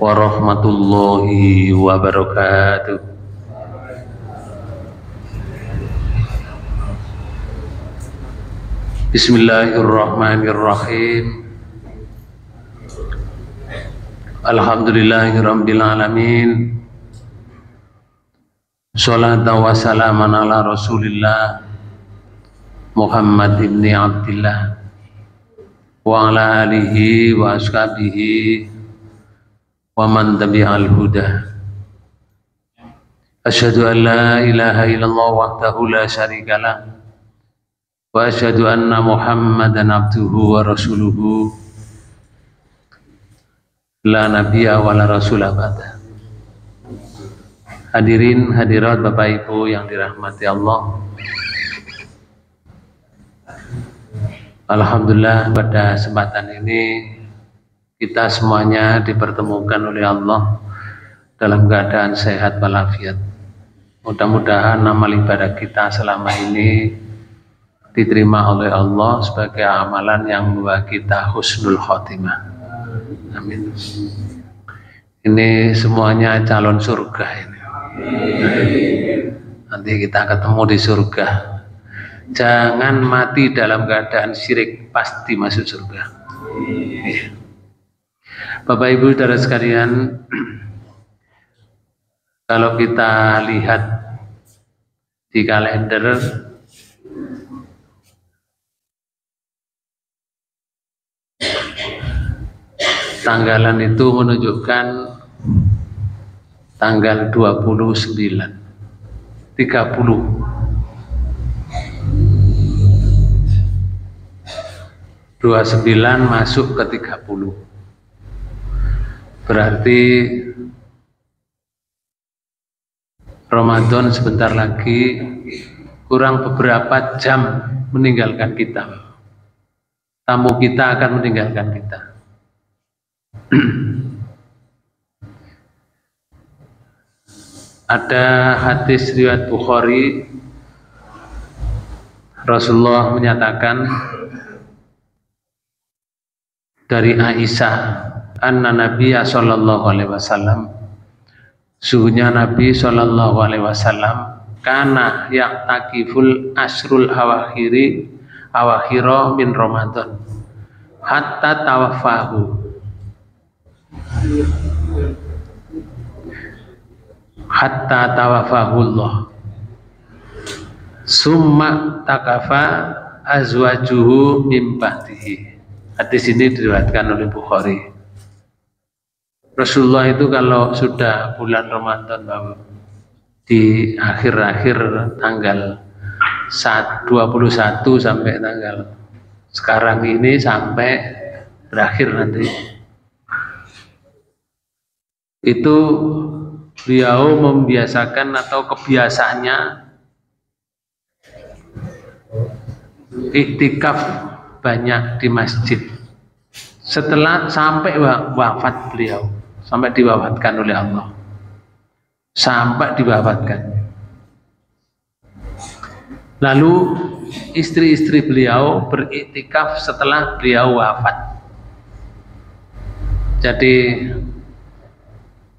warahmatullahi wabarakatuh. Bismillahirrahmanirrahim. Alhamdulillahirabbil alamin. Sholatan wa salaman ala Rasulillah Muhammad ibni Abdillah wa ala alihi wa ashabihi wa man tabi'al huda. Asyhadu an la ilaha illallah wahdahu la syarikalah wa asyhadu anna Muhammadan abduhu wa rasuluhu la nabiyya wa la rasula ba'da. Hadirin hadirat Bapak Ibu yang dirahmati Allah, alhamdulillah pada kesempatan ini kita semuanya dipertemukan oleh Allah dalam keadaan sehat walafiat. Mudah-mudahan amal ibadah kita selama ini diterima oleh Allah sebagai amalan yang membawa kita husnul khotimah. Amin. Ini semuanya calon surga ini. Nanti kita ketemu di surga. Jangan mati dalam keadaan syirik, pasti masuk surga. Bapak Ibu saudara sekalian, kalau kita lihat di kalender tanggalan itu menunjukkan tanggal 29, 30, 29 masuk ke 30. Berarti Ramadan sebentar lagi, kurang beberapa jam meninggalkan kita. Tamu kita akan meninggalkan kita. Ada hadis riwayat Bukhari, Rasulullah menyatakan dari Aisyah, anna Nabiya sallallahu alaihi wasallam, sungguhnya Nabi sallallahu alaihi wasallam kana ya'takiful asrul awakhira min Ramadan hatta tawaffahu, hatta tawafahullah summa takafa azwajuhu min ba'dihi. Hadis ini diriwayatkan oleh Bukhari. Rasulullah itu kalau sudah bulan Ramadan di akhir-akhir tanggal 21 sampai tanggal sekarang ini sampai berakhir nanti, itu beliau membiasakan atau kebiasaannya iktikaf banyak di masjid setelah sampai wafat beliau, sampai diwafatkan oleh Allah, sampai diwafatkan. Lalu istri-istri beliau beriktikaf setelah beliau wafat. Jadi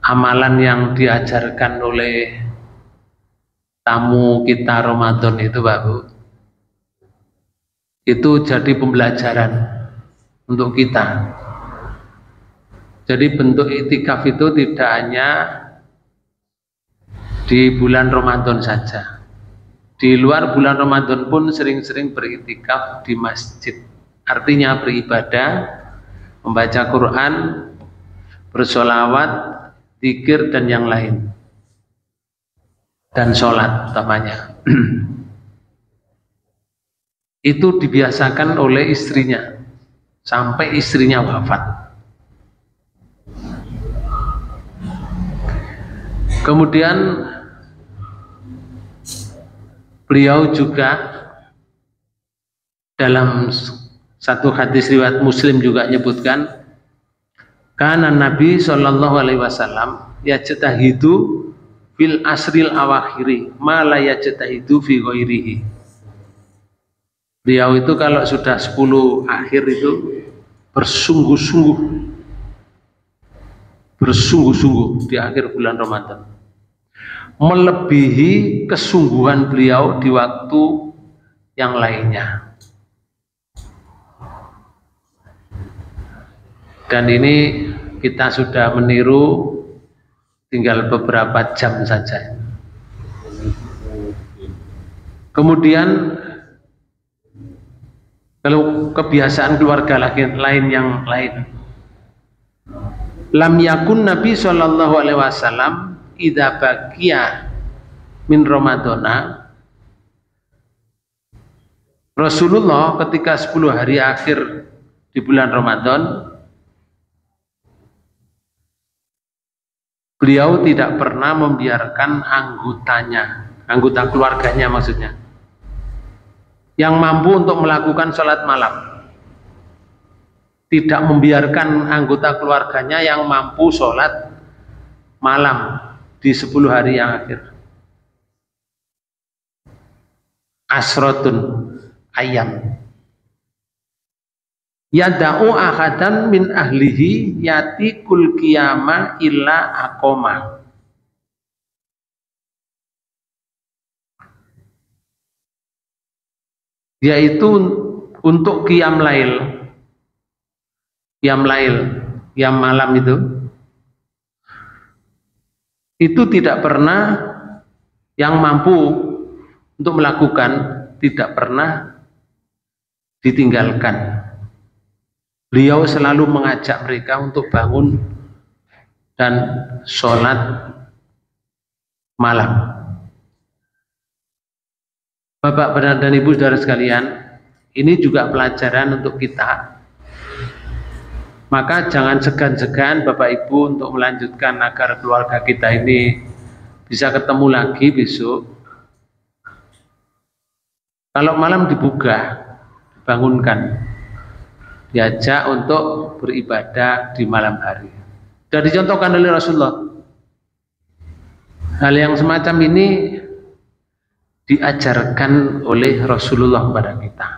amalan yang diajarkan oleh tamu kita Ramadan itu Pak Bu, itu jadi pembelajaran untuk kita. Jadi bentuk iktikaf itu tidak hanya di bulan Ramadan saja, di luar bulan Ramadan pun sering-sering beriktikaf di masjid. Artinya beribadah, membaca Quran, bersolawat, zikir dan yang lain, dan sholat utamanya. Itu dibiasakan oleh istrinya sampai istrinya wafat. Kemudian beliau juga dalam satu hadis riwayat Muslim juga menyebutkan, karena Nabi Shallallahu Alaihi Wasallam yajtahidu fil asril awakhiri ma la yajtahidu fi ghairihi. Beliau itu kalau sudah 10 akhir itu bersungguh-sungguh bersungguh-sungguh di akhir bulan Ramadan, melebihi kesungguhan beliau di waktu yang lainnya. Dan ini kita sudah meniru tinggal beberapa jam saja. Kemudian kalau kebiasaan keluarga lain yang lain, lam yakun Nabi sallallahu alaihi wasallam idza baqiya min Ramadana, Rasulullah ketika 10 hari akhir di bulan Ramadan, beliau tidak pernah membiarkan anggota keluarganya maksudnya, yang mampu untuk melakukan sholat malam, tidak membiarkan anggota keluarganya yang mampu sholat malam di 10 hari yang akhir. Asrotun ayam yada'u ahadan min ahlihi yati kul qiyama illa aqoma. Yaitu untuk qiyam lail, qiyam malam itu tidak pernah yang mampu untuk melakukan, tidak pernah ditinggalkan. Beliau selalu mengajak mereka untuk bangun dan sholat malam. Bapak dan Ibu saudara sekalian, ini juga pelajaran untuk kita. Maka jangan segan-segan Bapak Ibu untuk melanjutkan agar keluarga kita ini bisa ketemu lagi besok. Kalau malam dibuka, dibangunkan, diajak untuk beribadah di malam hari. Dan dicontohkan oleh Rasulullah. Hal yang semacam ini diajarkan oleh Rasulullah kepada kita.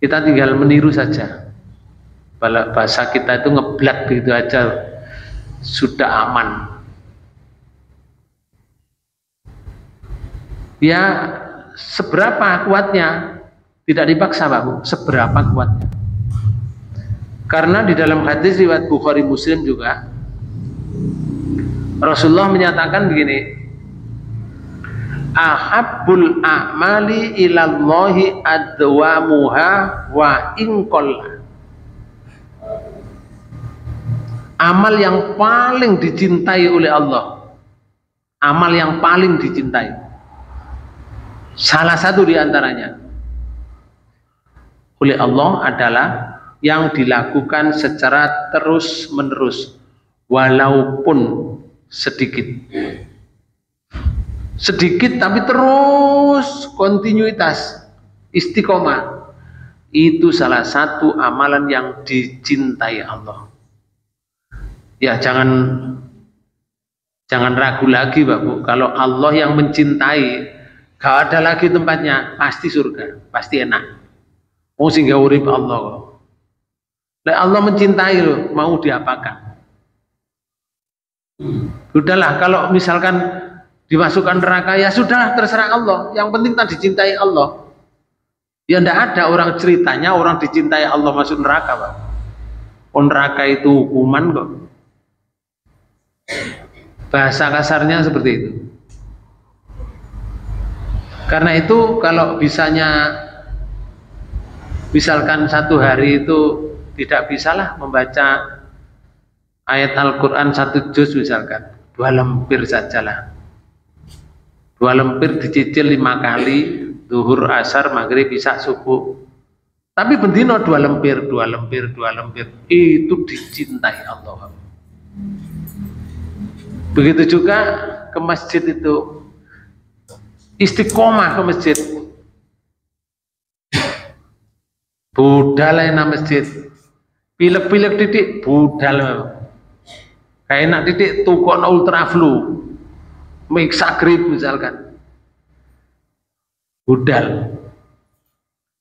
Kita tinggal meniru saja. Bahasa kita itu ngeblak begitu aja sudah aman. Ya seberapa kuatnya tidak dipaksa Pak Bu, seberapa kuatnya. Karena di dalam hadis riwayat Bukhari Muslim juga Rasulullah menyatakan begini, ahabbul a'mali ilallahi adwamuha wa inqalla. Amal yang paling dicintai oleh Allah, amal yang paling dicintai, salah satu di antaranya oleh Allah adalah yang dilakukan secara terus menerus walaupun sedikit tapi terus kontinuitas istiqomah, itu salah satu amalan yang dicintai Allah. Ya jangan ragu lagi Pak Bu, kalau Allah yang mencintai, gak ada lagi tempatnya, pasti surga, pasti enak. Oh sehingga urip Allah. Allah mencintai loh, mau diapakan? Sudahlah, kalau misalkan dimasukkan neraka ya sudah, terserah Allah. Yang penting tadi dicintai Allah. Ya enggak ada orang ceritanya orang dicintai Allah masuk neraka Pak. Oh, neraka itu hukuman kok. Bahasa kasarnya seperti itu. Karena itu kalau bisanya misalkan satu hari itu tidak bisalah membaca ayat Al-Quran 1 juz misalkan 2 lembar sajalah. 2 lembar dicicil 5 kali, zuhur, asar, maghrib, isya, subuh. Tapi bendino 2 lembar itu dicintai Allah. Begitu juga ke masjid itu, istiqomah ke masjid, budal enak masjid, pilek-pilek titik budal, kayak enak titik tukon ultraflu, mixagrip misalkan, budal.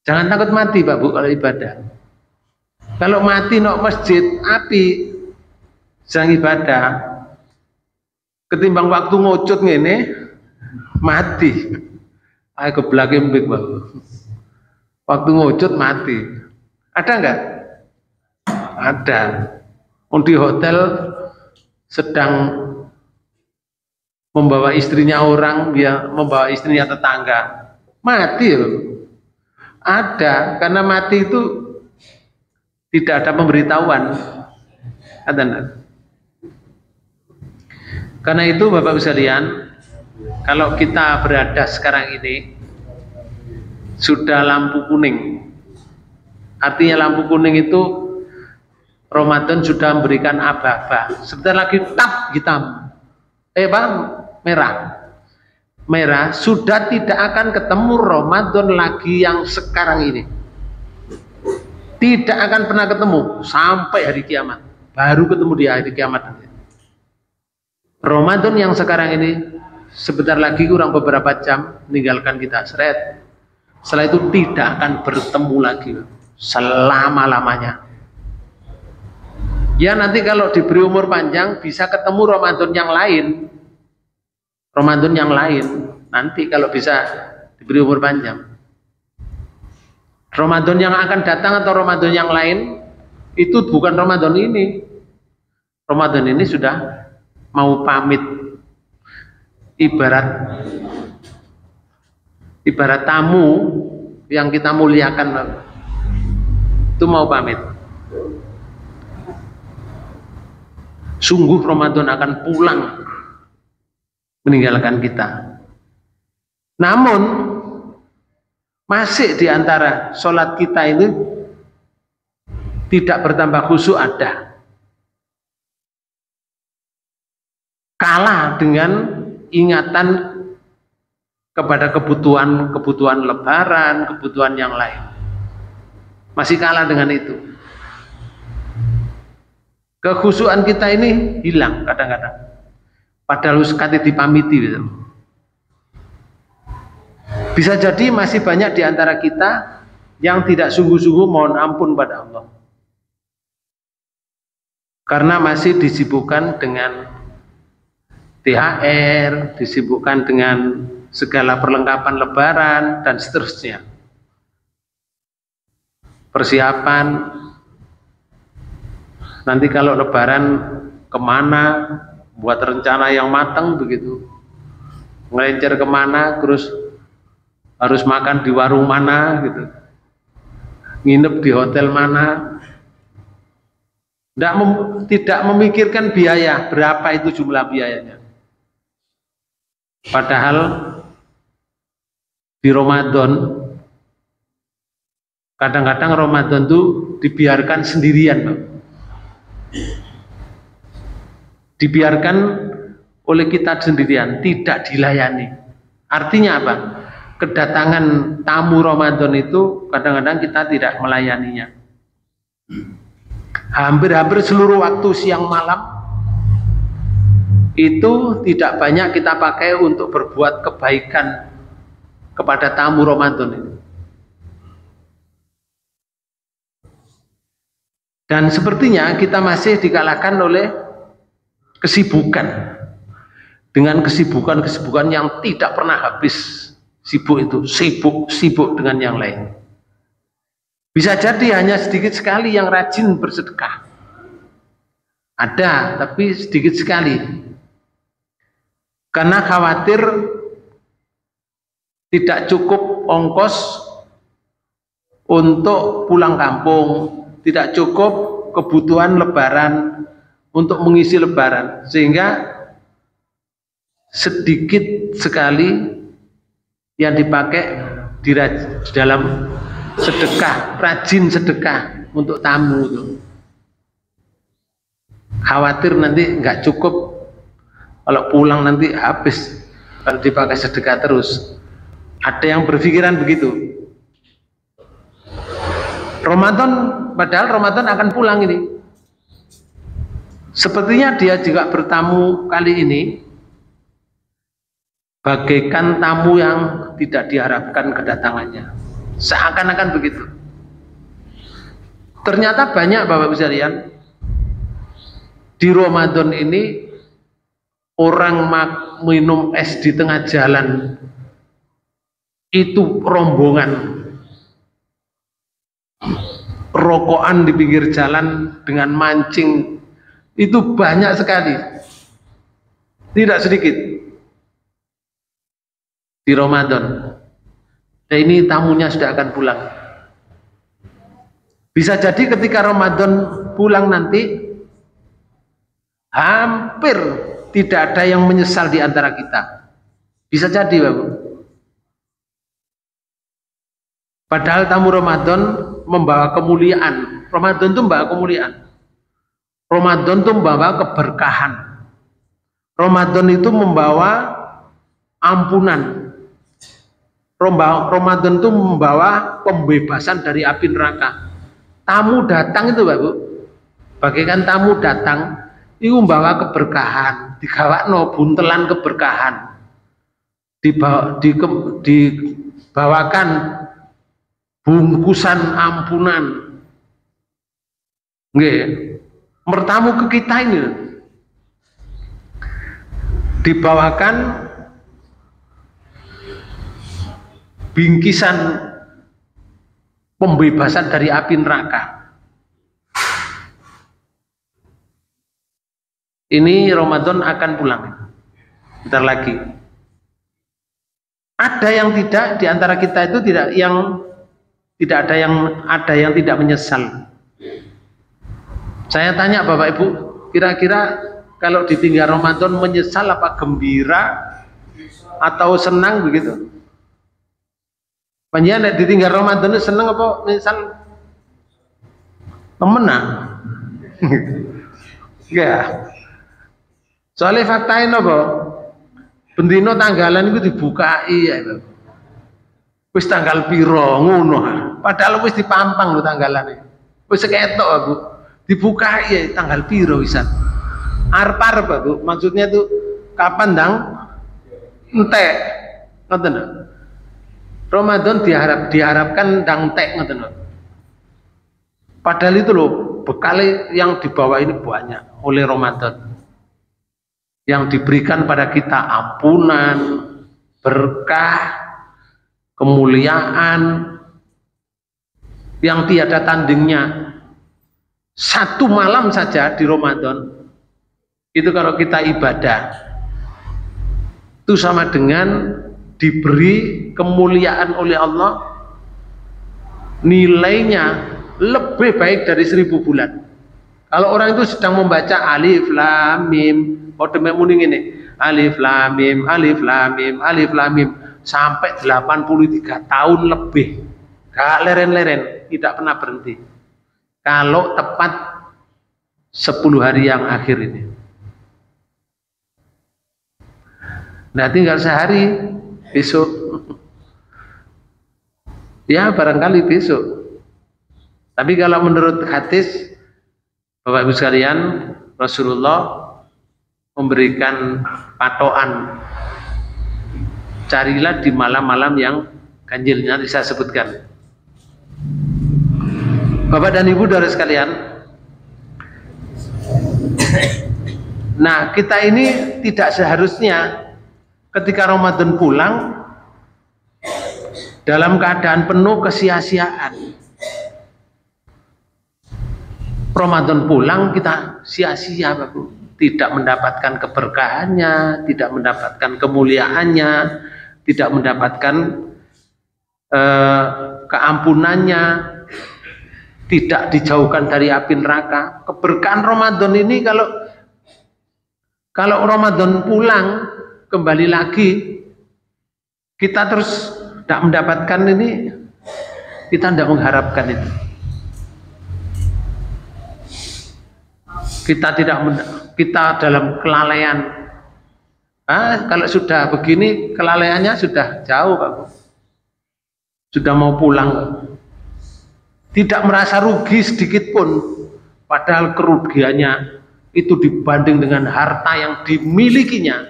Jangan takut mati Pak Bu kalau ibadah. Kalau mati nok masjid api, sedang ibadah, ketimbang waktu ngocut ngene mati. Ayo keblake mbek waktu ngocut mati. Ada enggak? Ada. Di hotel sedang membawa istrinya orang, dia membawa istrinya tetangga, mati loh. Ada, karena mati itu tidak ada pemberitahuan. Ada enggak? Karena itu Bapak sekalian, kalau kita berada sekarang ini sudah lampu kuning. Artinya lampu kuning itu Ramadan sudah memberikan aba-aba. Sebentar lagi tap hitam. Merah. Merah, sudah tidak akan ketemu Ramadan lagi yang sekarang ini. Tidak akan pernah ketemu sampai hari kiamat. Baru ketemu di hari kiamat nanti. Ramadan yang sekarang ini sebentar lagi kurang beberapa jam meninggalkan kita seret. Setelah itu tidak akan bertemu lagi selama-lamanya. Ya nanti kalau diberi umur panjang bisa ketemu Ramadan yang lain. Ramadan yang lain nanti kalau bisa diberi umur panjang. Ramadan yang akan datang atau Ramadan yang lain itu bukan Ramadan ini. Ramadan ini sudah mau pamit, ibarat tamu yang kita muliakan itu mau pamit. Sungguh Ramadan akan pulang meninggalkan kita. Namun masih di antara sholat kita ini tidak bertambah khusyuk ada. Kalah dengan ingatan kepada kebutuhan lebaran, kebutuhan yang lain. Masih kalah dengan itu. Kekhusyukan kita ini hilang kadang-kadang. Padahal sekali dipamiti gitu. Bisa jadi masih banyak di antara kita yang tidak sungguh-sungguh mohon ampun pada Allah. Karena masih disibukkan dengan THR, disibukkan dengan segala perlengkapan lebaran dan seterusnya. Persiapan nanti kalau lebaran kemana, buat rencana yang matang begitu. Ngelencer kemana, terus harus makan di warung mana gitu. Nginep di hotel mana. Tidak memikirkan biaya, berapa itu jumlah biayanya. Padahal di Ramadan kadang-kadang Ramadan itu dibiarkan sendirian, Pak. Dibiarkan oleh kita sendirian, tidak dilayani. Artinya apa? Kedatangan tamu Ramadan itu kadang-kadang kita tidak melayaninya. Hampir-hampir seluruh waktu siang malam itu tidak banyak kita pakai untuk berbuat kebaikan kepada tamu Ramadan ini. Dan sepertinya kita masih dikalahkan oleh kesibukan. Dengan kesibukan-kesibukan yang tidak pernah habis. Sibuk itu, sibuk dengan yang lain. Bisa jadi hanya sedikit sekali yang rajin bersedekah. Ada, tapi sedikit sekali. Karena khawatir tidak cukup ongkos untuk pulang kampung, tidak cukup kebutuhan lebaran untuk mengisi lebaran, sehingga sedikit sekali yang dipakai di dalam sedekah, rajin sedekah untuk tamu itu. Khawatir nanti nggak cukup, kalau pulang nanti habis kalau dipakai sedekah terus. Ada yang berpikiran begitu. Padahal Ramadan akan pulang ini. Sepertinya dia juga bertamu kali ini bagaikan tamu yang tidak diharapkan kedatangannya. Seakan-akan begitu. Ternyata banyak Bapak Ibu sekalian Di Ramadan ini orang minum es di tengah jalan itu rombongan, rokokan di pinggir jalan dengan mancing itu banyak sekali, tidak sedikit di Ramadan. Dan ini tamunya sudah akan pulang. Bisa jadi ketika Ramadan pulang nanti hampir tidak ada yang menyesal di antara kita. Bisa jadi, Bapak. Padahal tamu Ramadan membawa kemuliaan. Ramadan itu membawa kemuliaan. Ramadan itu membawa keberkahan. Ramadan itu membawa ampunan. Ramadan itu membawa pembebasan dari api neraka. Tamu datang itu, Bapak, bagaikan tamu datang itu membawa keberkahan, digawakno buntelan keberkahan, dibawakan bungkusan ampunan. Nggih, mertamu ke kita ini dibawakan bingkisan pembebasan dari api neraka. Ini Ramadan akan pulang bentar lagi. Ada yang tidak di antara kita itu tidak ada yang tidak menyesal. Saya tanya Bapak Ibu, kira-kira kalau ditinggal Ramadan menyesal apa gembira atau senang begitu? Panjenengan ditinggal Ramadan itu senang apa menyesal? Temenan. Ya. Soalnya faktain apa? Bendino tanggalan itu dibukai ya. Wis tanggal piro ngono. Padahal wis dipampang lho tanggalane. Wis ketok aku. Dibukai ya tanggal piro wisan. Arep-arep aku. Maksudnya itu kapan dang entek. Ngoten lho. Ramadan diharapkan dang entek ngoten lho. Padahal itu loh bekal yang dibawa ini banyak oleh Ramadan. Yang diberikan pada kita ampunan, berkah, kemuliaan yang tiada tandingnya. Satu malam saja di Ramadan itu kalau kita ibadah itu sama dengan diberi kemuliaan oleh Allah, nilainya lebih baik dari 1000 bulan. Kalau orang itu sedang membaca alif lam mim, kode muning ini alif lam mim, alif lam mim, alif lam mim sampai 83 tahun lebih, gak leren-leren, tidak pernah berhenti. Kalau tepat 10 hari yang akhir ini. Nah tinggal sehari besok. Ya barangkali besok. Tapi kalau menurut hadis Bapak Ibu sekalian, Rasulullah memberikan patokan, carilah di malam-malam yang ganjil. Nanti saya sebutkan. Bapak dan Ibu saudara sekalian, nah kita ini tidak seharusnya ketika Ramadan pulang dalam keadaan penuh kesia-siaan. Ramadan pulang kita sia-sia, Bapak, tidak mendapatkan keberkahannya, tidak mendapatkan kemuliaannya, tidak mendapatkan keampunannya, tidak dijauhkan dari api neraka. Keberkahan Ramadan ini kalau Ramadan pulang kembali lagi kita terus tidak mendapatkan ini, kita tidak mengharapkan itu. Kita dalam kelalaian. Kalau sudah begini kelalaiannya sudah jauh, Pak. Sudah mau pulang, Pak. Tidak merasa rugi sedikit pun, padahal kerugiannya itu dibanding dengan harta yang dimilikinya,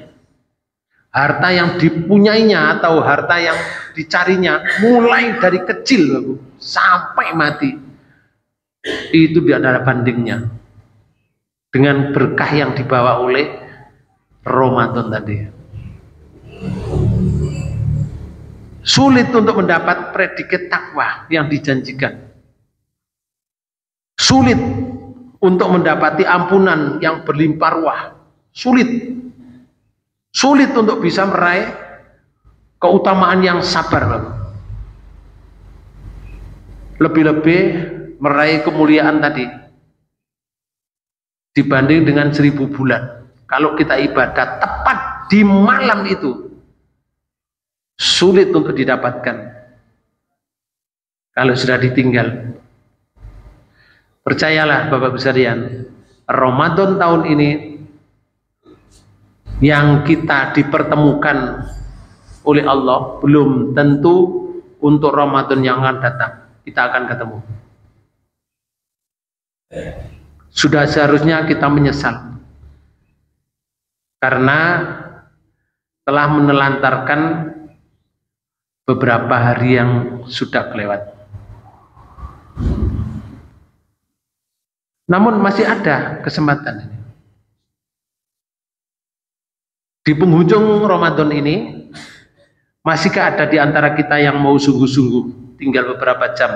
harta yang dipunyainya atau harta yang dicarinya mulai dari kecil, Pak, sampai mati. Itu tidak ada bandingnya dengan berkah yang dibawa oleh Ramadan tadi. Sulit untuk mendapat predikat takwa yang dijanjikan. Sulit untuk mendapati ampunan yang berlimpah ruah. Sulit. Sulit untuk bisa meraih keutamaan yang sabar. Lebih-lebih meraih kemuliaan tadi dibanding dengan 1000 bulan. Kalau kita ibadah tepat di malam itu, sulit untuk didapatkan. Kalau sudah ditinggal, percayalah Bapak Ibu sekalian, Ramadan tahun ini yang kita dipertemukan oleh Allah belum tentu untuk Ramadan yang akan datang kita akan ketemu. Sudah seharusnya kita menyesal karena telah menelantarkan beberapa hari yang sudah kelewat. Namun masih ada kesempatan ini. Di penghujung Ramadan ini, masihkah ada di antara kita yang mau sungguh-sungguh tinggal beberapa jam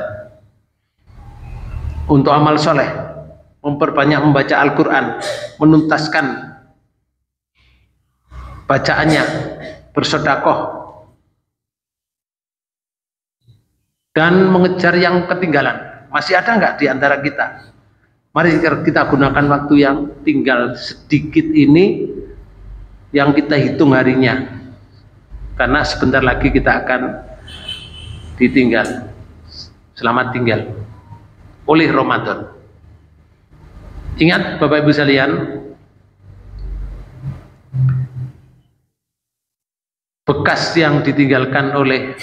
untuk amal soleh, memperbanyak membaca Al-Quran, menuntaskan bacaannya, bersedekah, dan mengejar yang ketinggalan? Masih ada nggak di antara kita? Mari kita gunakan waktu yang tinggal sedikit ini, yang kita hitung harinya, karena sebentar lagi kita akan ditinggal, selamat tinggal oleh Ramadan. Ingat Bapak Ibu sekalian, bekas yang ditinggalkan oleh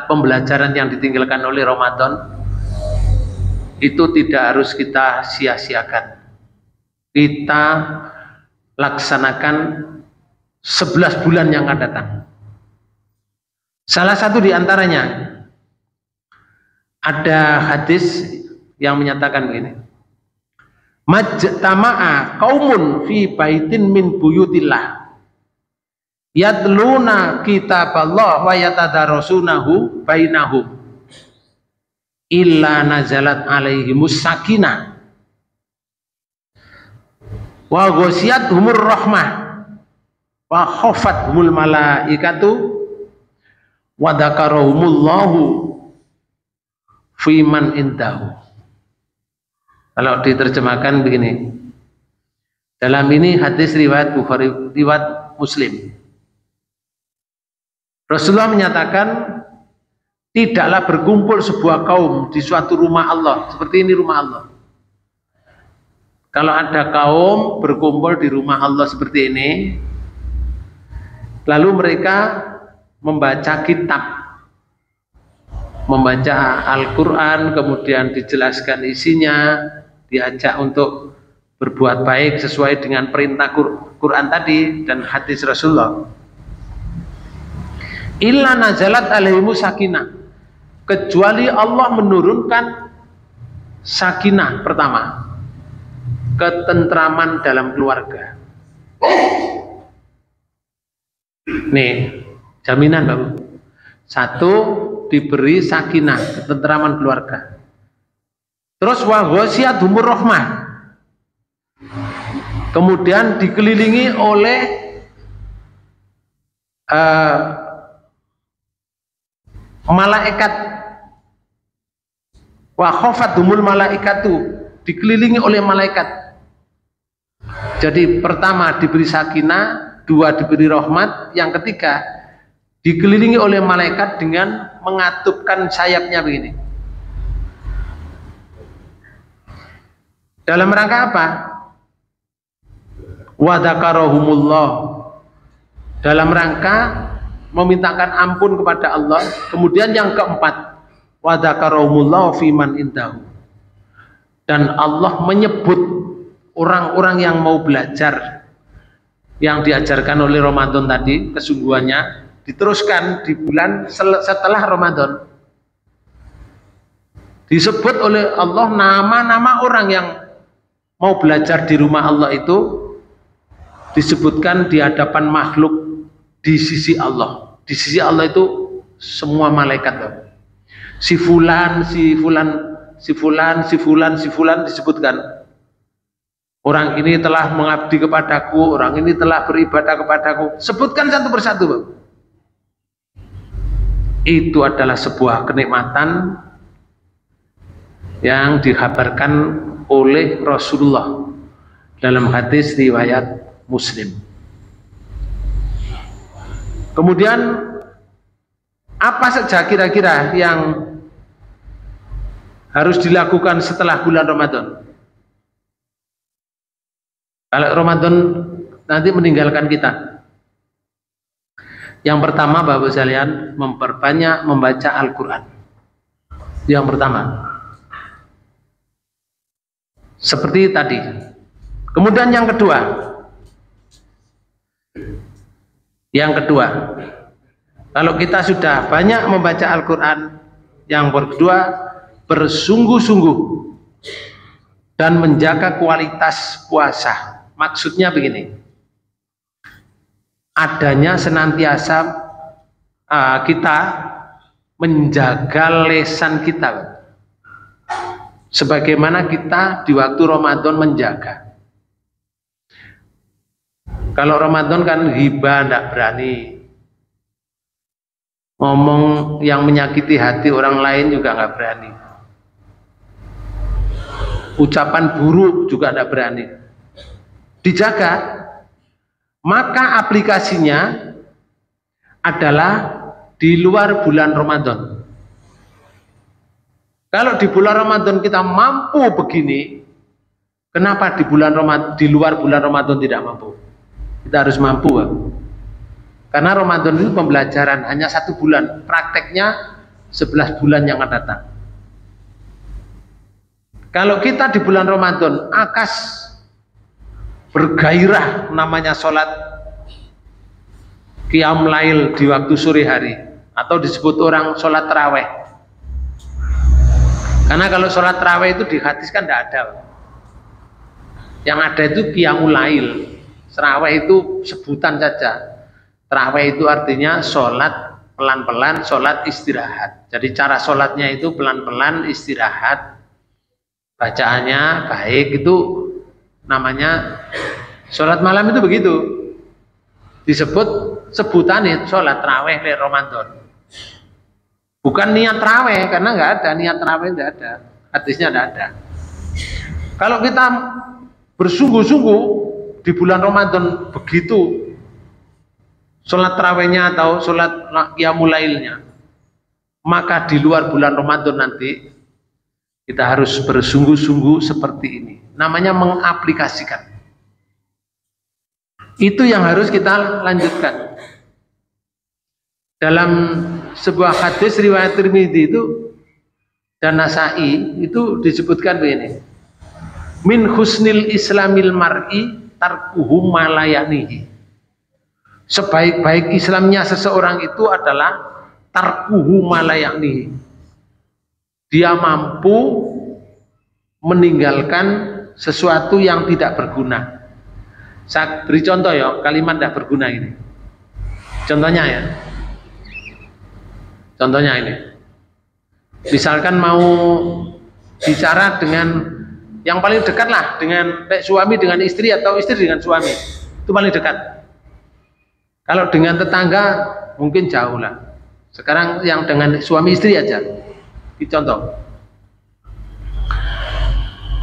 pembelajaran yang ditinggalkan oleh Ramadan itu tidak harus kita sia-siakan. Kita laksanakan 11 bulan yang akan datang. Salah satu di antaranya ada hadis yang menyatakan begini: majtama'a qaumun fi baitin min buyutillah yatluna kitaballah wa yatadarasunahu bainahum illa nazalat alaihimus sakinah wa ghasyiyatuhumur rahmah wa khafathumul malaikatu wa dzakarahumullahu fi man indahu. Kalau diterjemahkan begini, dalam ini hadis riwayat Bukhari, riwayat Muslim, Rasulullah menyatakan tidaklah berkumpul sebuah kaum di suatu rumah Allah seperti ini rumah Allah. Kalau ada kaum berkumpul di rumah Allah seperti ini, lalu mereka membaca kitab, membaca Al-Quran, kemudian dijelaskan isinya, diajak untuk berbuat baik sesuai dengan perintah Quran tadi dan hadis Rasulullah. Illa nazalat alaihimu sakinah, kecuali Allah menurunkan sakinah. Pertama, ketentraman dalam keluarga. Nih jaminan Bapak. Satu, diberi sakinah, ketentraman keluarga. Terus wa ghasyiyatuhumur rahmah, kemudian dikelilingi oleh malaikat. Wa khafathumul malaikatu, dikelilingi oleh malaikat. Jadi pertama diberi sakinah, dua diberi rahmat, yang ketiga dikelilingi oleh malaikat dengan mengatupkan sayapnya begini. Dalam rangka apa? Wa dzakarahumullah, dalam rangka memintakan ampun kepada Allah. Kemudian yang keempat, wa dzakarahumullah fi man indahu, dan Allah menyebut orang-orang yang mau belajar yang diajarkan oleh Ramadan tadi, kesungguhannya diteruskan di bulan setelah Ramadan. Disebut oleh Allah nama-nama orang yang mau belajar di rumah Allah itu disebutkan di hadapan makhluk di sisi Allah. Di sisi Allah itu semua malaikat. Si fulan, si fulan, si fulan, si fulan, si fulan disebutkan. Orang ini telah mengabdi kepadaku, orang ini telah beribadah kepadaku. Sebutkan satu persatu, Bang. Itu adalah sebuah kenikmatan yang dikabarkan oleh Rasulullah dalam hadis riwayat Muslim. Kemudian apa saja kira-kira yang harus dilakukan setelah bulan Ramadan? Kalau Ramadan nanti meninggalkan kita, yang pertama Bapak sekalian, memperbanyak membaca Al-Quran. Yang pertama, seperti tadi. Kemudian yang kedua, kalau kita sudah banyak membaca Al-Quran, yang kedua, bersungguh-sungguh dan menjaga kualitas puasa. Maksudnya begini, adanya senantiasa kita menjaga lisan kita, sebagaimana kita di waktu Ramadan menjaga. Kalau Ramadan kan ghibah, tidak berani ngomong yang menyakiti hati orang lain, juga nggak berani. Ucapan buruk juga tidak berani. Dijaga. Maka aplikasinya adalah di luar bulan Ramadan. Kalau di bulan Ramadan kita mampu begini, kenapa di luar bulan Ramadan tidak mampu? Kita harus mampu, Bang. Karena Ramadan itu pembelajaran hanya 1 bulan, prakteknya 11 bulan yang akan datang. Kalau kita di bulan Ramadan akas bergairah, namanya sholat qiyam lail di waktu sore hari, atau disebut orang sholat taraweh. Karena kalau sholat taraweh itu di hadis kan tidak ada. Yang ada itu qiyamul lail. Taraweh itu sebutan saja. Taraweh itu artinya sholat pelan-pelan, sholat istirahat. Jadi cara sholatnya itu pelan-pelan istirahat, bacaannya baik, itu namanya sholat malam. Itu begitu disebut sebutan itu sholat taraweh di Ramadan. Bukan niat taraweh, karena nggak ada niat taraweh, nggak ada, hadisnya nggak ada. Kalau kita bersungguh-sungguh di bulan Ramadan begitu sholat tarawehnya atau sholat qiyamul lailnya, maka di luar bulan Ramadan nanti kita harus bersungguh-sungguh seperti ini. Namanya mengaplikasikan. Itu yang harus kita lanjutkan. Dalam sebuah hadis riwayat Tirmidzi itu dan Nasa'i itu disebutkan begini. Min husnil islamil mar'i tarkuhu ma la ya'nihi. Sebaik-baik Islamnya seseorang itu adalah tarkuhu ma la ya'nihi. Dia mampu meninggalkan sesuatu yang tidak berguna. Saya beri contoh ya, kalimat tidak berguna ini. Contohnya ya. Contohnya ini. Misalkan mau bicara dengan yang paling dekat lah, dengan suami dengan istri atau istri dengan suami. Itu paling dekat. Kalau dengan tetangga mungkin jauh lah. Sekarang yang dengan suami istri aja. Ini contoh.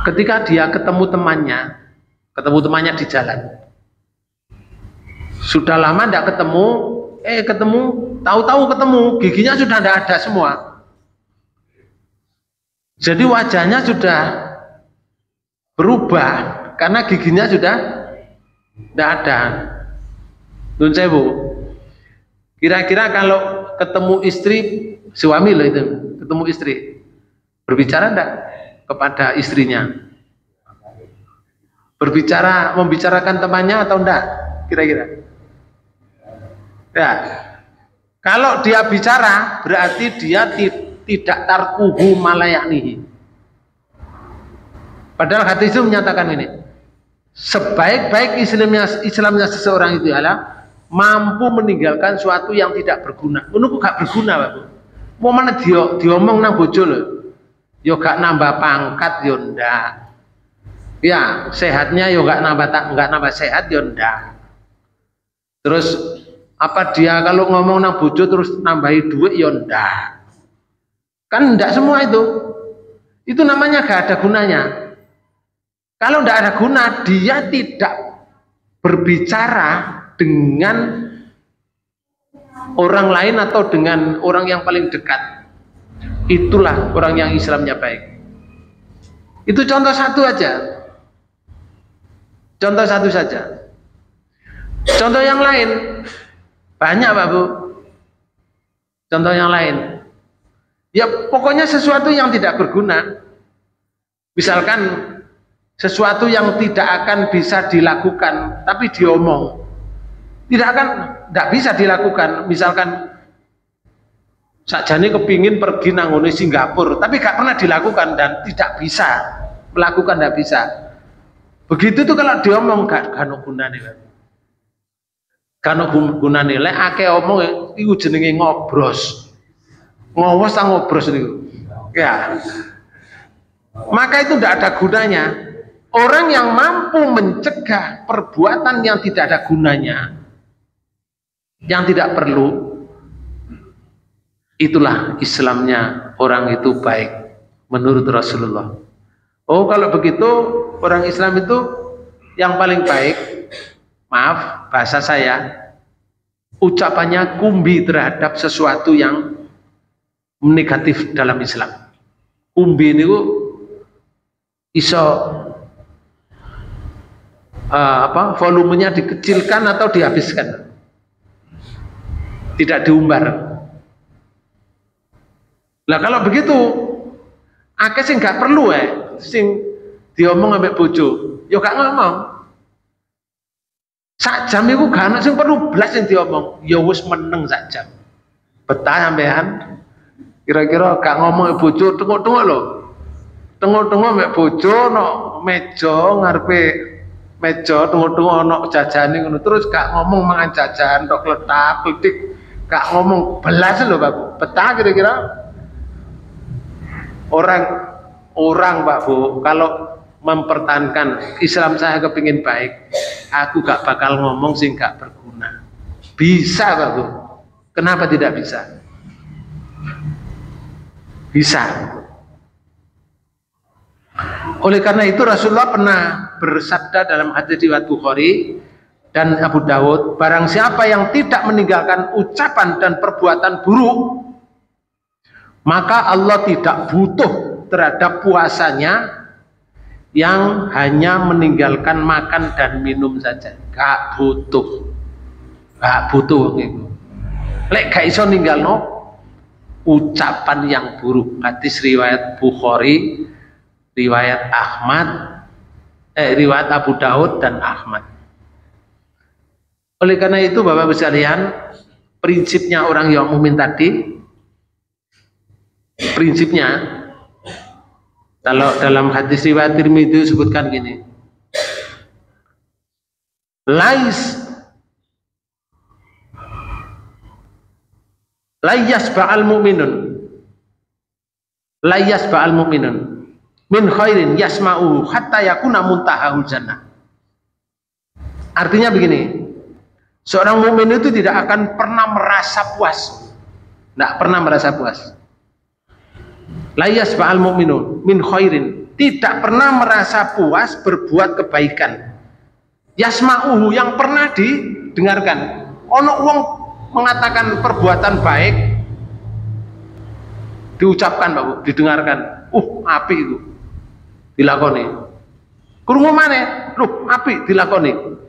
Ketika dia ketemu temannya di jalan. Sudah lama tidak ketemu, tahu-tahu ketemu, giginya sudah tidak ada semua. Jadi wajahnya sudah berubah karena giginya sudah tidak ada. Nun sewu. Kira-kira kalau ketemu istri, suami loh itu, ketemu istri, berbicara enggak kepada istrinya? Membicarakan temannya atau enggak? Kira-kira? Ya. Kalau dia bicara, berarti dia tidak tarkuhu malayaknihi. Padahal hadis itu menyatakan ini, sebaik-baik Islamnya seseorang itu adalah mampu meninggalkan suatu yang tidak berguna. Ngono gak berguna, Pak. Mau mana diomong nang bojo lho. Yo gak nambah pangkat yo ndak. Ya, sehatnya yo gak nambah sehat yo ndak. Terus apa dia kalau ngomong nang bojo terus nambahi duit yo ndak. Kan ndak semua itu. Itu namanya gak ada gunanya. Kalau ndak ada guna, dia tidak berbicara dengan orang lain atau dengan orang yang paling dekat. Itulah orang yang Islamnya baik. Itu contoh satu aja. Contoh satu saja. Contoh yang lain banyak, Pak Bu. Contoh yang lain. Ya pokoknya sesuatu yang tidak berguna. Misalkan sesuatu yang tidak akan bisa dilakukan tapi diomong. Tidak bisa dilakukan. Misalkan sakjane kepingin pergi nanggone Singapura tapi gak pernah dilakukan dan tidak bisa melakukan, tidak bisa. Begitu tuh kalau diomong gak ono gunane. Gak ono gunane. Lek akeh omong iku jenenge ngobros. Ngowos ta ngobros niku. Ya. Maka itu tidak ada gunanya. Orang yang mampu mencegah perbuatan yang tidak ada gunanya, yang tidak perlu, itulah Islamnya orang itu baik menurut Rasulullah. Oh, kalau begitu orang Islam itu yang paling baik, maaf bahasa saya, ucapannya kumbi terhadap sesuatu yang negatif dalam Islam. Kumbi ini iso volumenya dikecilkan atau dihabiskan, tidak diumbar. Lah kalau begitu akeh sing gak perlu sing diomong ambek bojo ya gak ngomong. Sak jam iku gak ana sing perlu blas sing diomong, ya wis meneng sak jam. Betah sampean kira-kira gak ngomong bojo tengok-tengok lho. Tengok-tengok ambek bojo no meja ngarepe meja tengok-tengok ono jajane ngono terus gak ngomong mangan jajan tok kletak-kletik, gak ngomong belas lho Pak. Betah kira-kira? Orang Pak Bu, kalau mempertahankan Islam saya kepingin baik, aku gak bakal ngomong sing gak berguna. Bisa Pak Bu. Kenapa tidak bisa? Bisa. Oleh karena itu Rasulullah pernah bersabda dalam hadis riwayat Bukhari dan Abu Dawud, barang siapa yang tidak meninggalkan ucapan dan perbuatan buruk, maka Allah tidak butuh terhadap puasanya yang hanya meninggalkan makan dan minum saja. Gak butuh. Gak butuh gitu. Lek gak iso ninggalno ucapan yang buruk. Hadis riwayat Bukhari, riwayat riwayat Abu Daud dan Ahmad. Oleh karena itu Bapak-Ibu sekalian, prinsipnya orang yang mukmin tadi, prinsipnya kalau dalam hadis riwayat Tirmidzi disebutkan gini, layas ba'al mu'minun min khairin yasma'u hatta yakuna muntahahul jannah. Artinya begini, seorang mukmin itu tidak akan pernah merasa puas, tidak pernah merasa puas. Layas ba'al mu'minun min khairin, tidak pernah merasa puas berbuat kebaikan. Yasma'uhu, yang pernah didengarkan. Ono wong mengatakan perbuatan baik, diucapkan Pak Bu, didengarkan, apik itu dilakoni. Krungu maneh, apik dilakoni.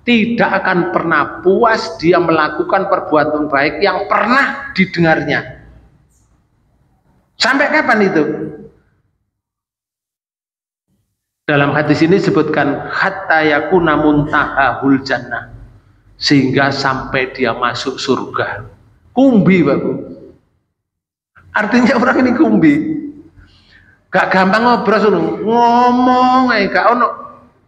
Tidak akan pernah puas dia melakukan perbuatan baik yang pernah didengarnya. Sampai kapan itu? Dalam hadis ini disebutkan hatta yakuna muntahahul jannah, sehingga sampai dia masuk surga. Kumbi Pak Bu. Artinya orang ini kumbi. Gak gampang ngobrol ngomong ae gak ono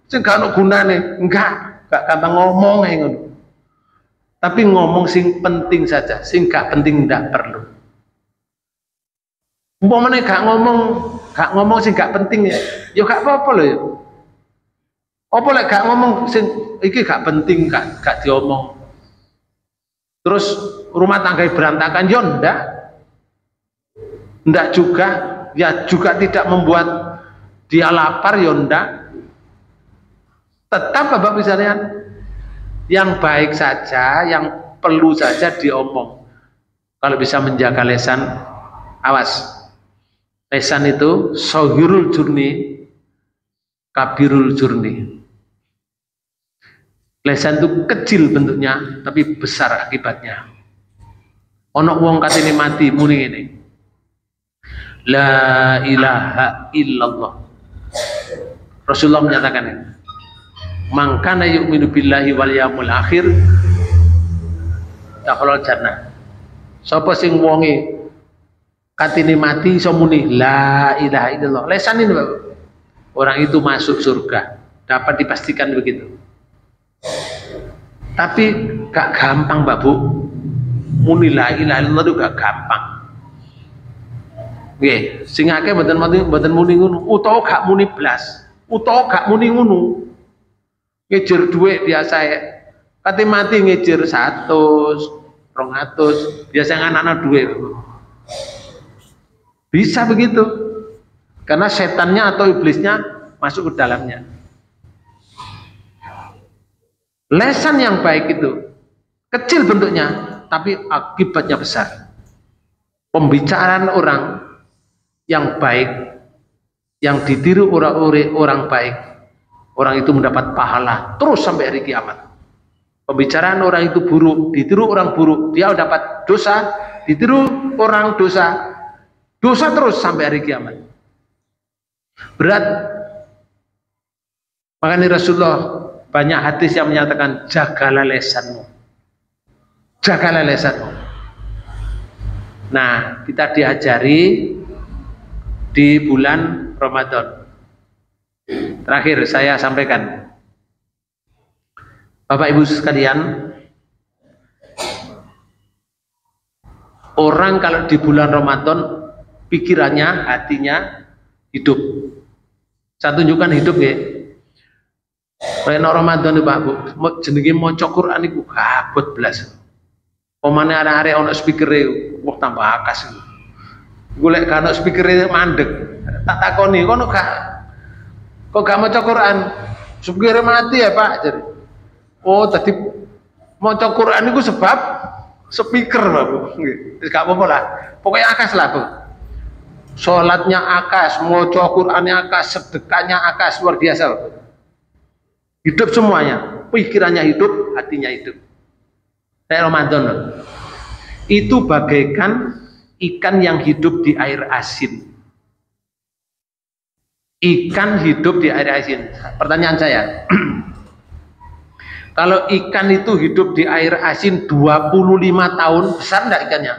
sing gak ono gunane. Gak gampang ngomong ae ngono. Tapi ngomong sing penting saja, sing gak penting ndak perlu. Umpamane gak ngomong sing gak penting ya gak apa-apa lho ya. Apa lek gak ngomong sing iki gak penting gak diomong. Terus rumah tangga berantakan ya ndak. Ndak juga, ya juga tidak membuat dia lapar ya ndak. Tetap Bapak misalnya yang baik saja, yang perlu saja diomong. Kalau bisa menjaga lesan, awas. Lesan itu sohirul jurni, kabirul jurni. Lesan itu kecil bentuknya, tapi besar akibatnya. Ono wong katene mati muni ini. La ilaha illallah. Rasulullah menyatakan ini. Man kana yu'minu billahi wal yaumil akhir dakhalal jannah. Sapa sing wonge katine mati iso muni la ilaha illallah. Lesan ini Bapak. Orang itu masuk surga. Dapat dipastikan begitu. Tapi gak gampang Mbak Bu. Muni la ilaha illallah itu gak gampang. Nggih, sing akeh mboten muni ngono, utawa gak muni blas, utawa gak muni ngono. Ngejer duit biasa ya. Kate mati ngejer 100, 200, biasa anak-anak duit. Bisa begitu. Karena setannya atau iblisnya masuk ke dalamnya. Lesan yang baik itu kecil bentuknya, tapi akibatnya besar. Pembicaraan orang yang baik, yang ditiru orang baik, orang itu mendapat pahala terus sampai hari kiamat. Pembicaraan orang itu buruk, ditiru orang buruk, dia dapat dosa, ditiru orang dosa terus sampai hari kiamat. Berat. Makanya Rasulullah banyak hadis yang menyatakan jagalah lesanmu. Jagalah lesanmu. Nah, kita diajari di bulan Ramadan. Terakhir saya sampaikan, Bapak Ibu sekalian, orang kalau di bulan Ramadan pikirannya, hatinya hidup. Saya tunjukkan hidup ya. Rena Ramadan Pak Bu, jenenge maca Quran iku gabut blas. Pemane arek-arek ana speakere, wah tambah akas iku. Golek kan speakere mandek. Tak takoni, kono gak kok gak maca Quran? Speakere mati ya Pak. Jadi, oh tadi maca Quran itu sebab speaker Pak Bu. Nggih, gak apa-apa lah. Pokoknya akas lah Bu. Salatnya akas, maca Qurannya akas, sedekahnya akas, luar biasa Pak. Hidup semuanya, pikirannya hidup, hatinya hidup. Kayak Ramadan loh. Itu bagaikan ikan yang hidup di air asin. Ikan hidup di air asin. Pertanyaan saya, kalau ikan itu hidup di air asin 25 tahun, besar enggak ikannya?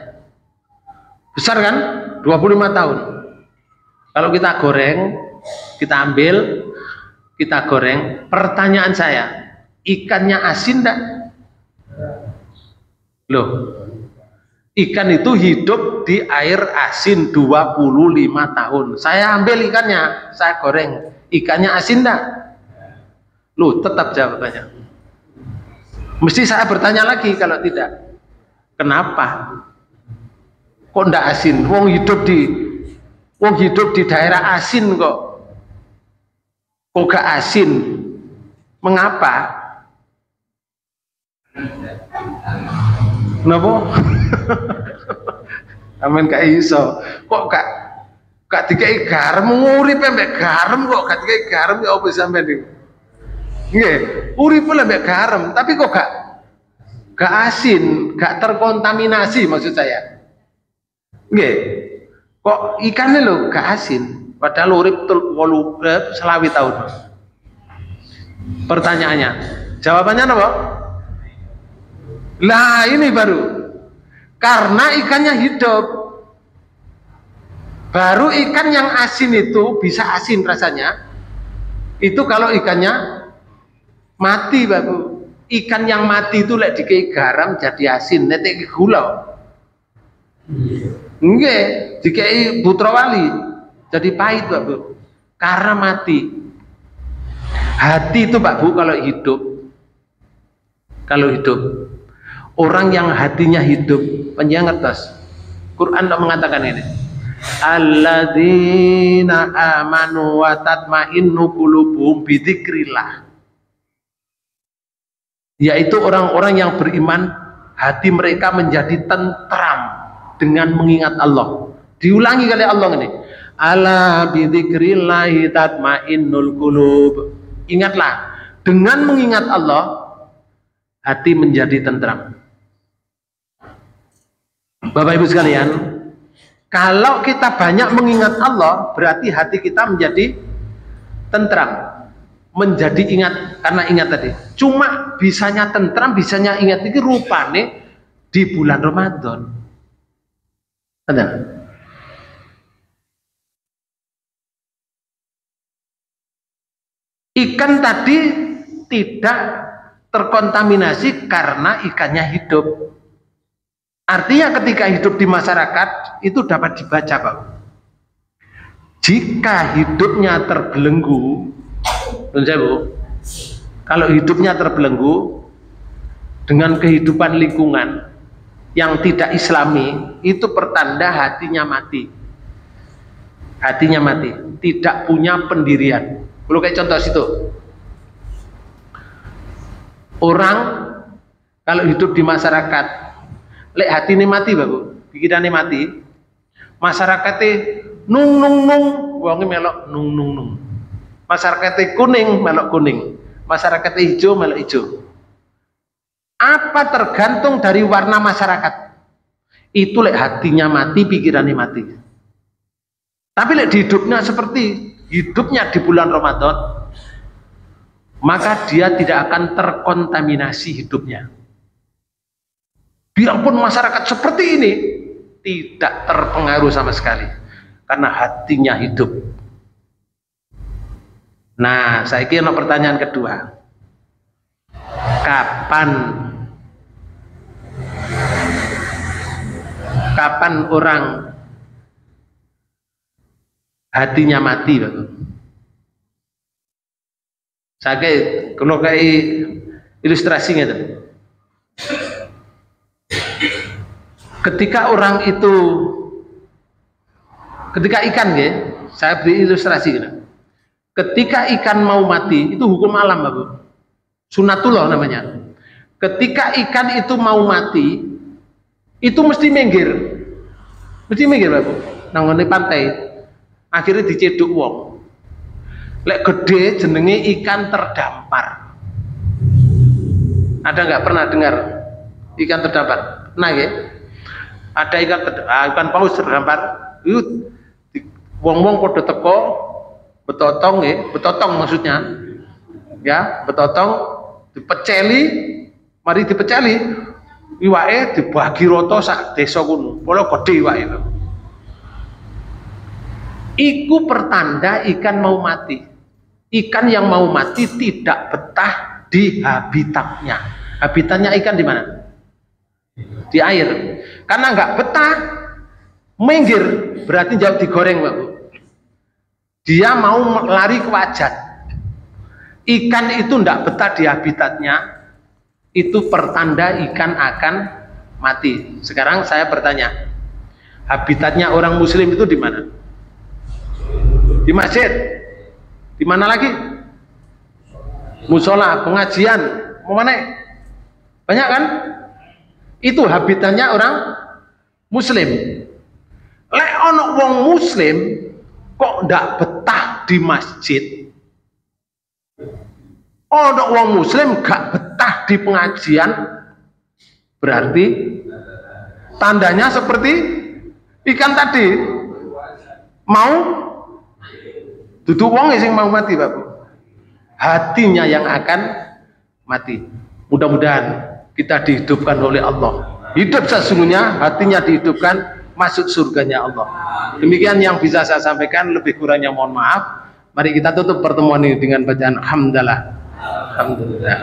Besar kan? 25 tahun. Kalau kita goreng, kita ambil, kita goreng. Pertanyaan saya, ikannya asin enggak? Loh, ikan itu hidup di air asin 25 tahun. Saya ambil ikannya, saya goreng. Ikannya asin enggak? Loh, tetap jawabannya. Mesti saya bertanya lagi kalau tidak. Kenapa? Kok enggak asin? Wong hidup di daerah asin kok. Kok gak asin? Mengapa? Kenapa? Amin gak iso. Kok gak dikai garam, ngurip mbek garam kok gak dikai garam ya apa sampean iki? Nggih, urip mbek garam, tapi kok gak asin, gak terkontaminasi maksud saya. Nggih. Kok ikannya lho gak asin, padahal urip 20 tahun. Pertanyaannya, jawabannya apa? Lah ini baru. Karena ikannya hidup. Baru ikan yang asin itu bisa asin rasanya. Itu kalau ikannya mati, Bapak. Ikan yang mati itu lek dikei garam jadi asin, nek dikei gula. Nggih, dikei putra wali jadi pahit, Bapak. Karena mati. Hati itu, Pak Bu, kalau hidup orang yang hatinya hidup, panjang ngertos. Quran tak mengatakan ini. Alladzina amanu wa tatmainnu qulubuhum bidzikrillah. Yaitu orang-orang yang beriman, hati mereka menjadi tentram dengan mengingat Allah. Diulangi kali Allah ini. Ala bidzikrillahi tatmainnul qulub. Ingatlah, dengan mengingat Allah hati menjadi tentram. Bapak Ibu sekalian, kalau kita banyak mengingat Allah, berarti hati kita menjadi tentram, menjadi ingat, karena ingat tadi. Cuma bisanya tentram, bisanya ingat ini rupane di bulan Ramadan. Ada? Ikan tadi tidak terkontaminasi karena ikannya hidup. Artinya ketika hidup di masyarakat itu dapat dibaca, Pak. Jika hidupnya terbelenggu, kalau hidupnya terbelenggu dengan kehidupan lingkungan yang tidak islami, itu pertanda hatinya mati. Hatinya mati, tidak punya pendirian. Kalau kayak contoh situ, orang kalau hidup di masyarakat, lek hati ini mati, Bapak, pikirannya mati, masyarakatnya nung nung nung, wonge melok nung nung nung, masyarakatnya kuning melok kuning, masyarakatnya hijau melok hijau. Apa tergantung dari warna masyarakat. Itu lek hatinya mati, pikirannya mati. Tapi lek di hidupnya seperti hidupnya di bulan Ramadan, maka dia tidak akan terkontaminasi hidupnya. Biarpun masyarakat seperti ini, tidak terpengaruh sama sekali karena hatinya hidup. Nah, saya kira pertanyaan kedua, kapan orang hatinya mati, Bapak? Saya kalau kayak ilustrasinya itu, ketika orang itu, ketika ikan, ya, saya beri ilustrasi gitu. Ketika ikan mau mati, itu hukum alam, Bapak. Sunatullah namanya. Ketika ikan itu mau mati, itu mesti minggir, Bapak. Nang pantai. Akhirnya diceduk wong. Lek gede jenenge ikan terdampar. Ada nggak pernah dengar ikan terdampar? Nah, ya. Ada ikan paus terdampar. Yuk, wong-wong podo teko, betotong, ya, betotong maksudnya, ya, betotong dipeceli, mari dipeceli, iwake dibagi rata sak desa kuno. Polo gede iwake. Iku pertanda ikan mau mati. Ikan yang mau mati tidak betah di habitatnya. Habitatnya ikan di mana? Di air. Karena nggak betah, minggir, berarti jauh digoreng, Pak. Dia mau lari ke wajan. Ikan itu nggak betah di habitatnya, itu pertanda ikan akan mati. Sekarang saya bertanya, habitatnya orang Muslim itu di mana? Di masjid. Di mana lagi? Musola, pengajian, mau mana? Banyak kan? Itu habitatnya orang Muslim. Lek ono wong Muslim kok ndak betah di masjid, ono wong Muslim gak betah di pengajian, berarti tandanya seperti ikan tadi, mau duduk wong sing mau mati, Bapak. Hatinya yang akan mati. Mudah-mudahan kita dihidupkan oleh Allah. Hidup sesungguhnya, hatinya dihidupkan, masuk surganya Allah. Demikian yang bisa saya sampaikan, lebih kurangnya mohon maaf. Mari kita tutup pertemuan ini dengan bacaan hamdalah. Alhamdulillah.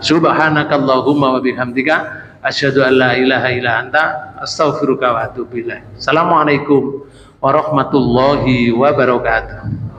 Subhanakallahumma wa bihamdika asyhadu an la ilaha illa anta astaghfiruka wa atubu ilaik. Assalamualaikum warahmatullahi wabarakatuh.